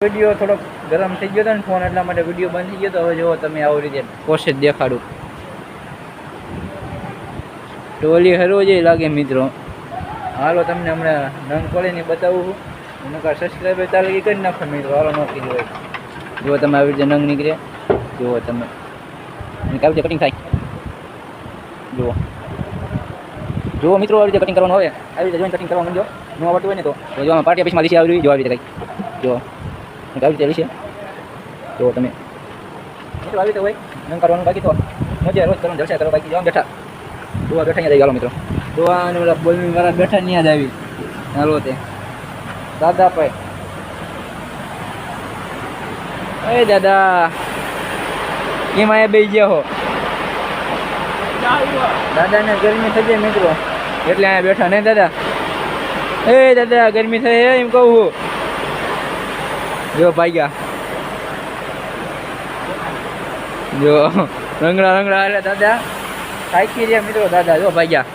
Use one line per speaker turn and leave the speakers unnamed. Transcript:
Video થોડોક ગરમ થઈ ગયો હતો ને ફોન, એટલા માટે વિડીયો બંધ થઈ ગયો તો. હવે જુઓ તમે આવી રીતે પ્રોસેસ દેખાડું. ટોલી હરવો જેવી લાગે મિત્રો. હાલો તમને હમણાં નંગ ખોલીને બતાવું છું. નકર સબસ્ક્રાઈબર તાલગી કરી નાખો મિત્રો. હાલો નોખી હોય જુઓ તમે આવી રીતે નંગ નીકળે. જુઓ તમે આવી રીતે કટિંગ થાય. જુઓ જુઓ મિત્રો આવી રીતે કટિંગ કરવાનું હોય. આવી રીતે જોઈને કટિંગ કરવા માંડ્યો. ન આવડતું હોય ને તો જો આમાં પાર્ટી ઓફિસમાં લીસી આવી જો આવી રીતે કંઈક જુઓ આવી રીતે લીસી. જુઓ તમે મિત્રો આવી રીતે હોય નંગ કરવાનું. બાકી તો મજા રોજ કરવાનું જલસા કરો. બાકી જવા બેઠા દોવા બેઠા અહીંયા ચાલો મિત્રો. દોવા અને ઓલા બોલની વાળા બેઠા ત્યાં જ આવી. હાલો તે દાદા ભાઈ. એ દાદા કેમ આયા બેસી ગયા હો? દાદાને ગરમી થઈ જાય મિત્રો એટલે અહીંયા બેઠા નહીં દાદા. એ દાદા ગરમી થઈ એમ કહું. જો ભાગ્યા જો રંગડા રંગડા એટલે દાદા થાકી રહ્યા મિત્રો. દાદા જો ભાગ્યા.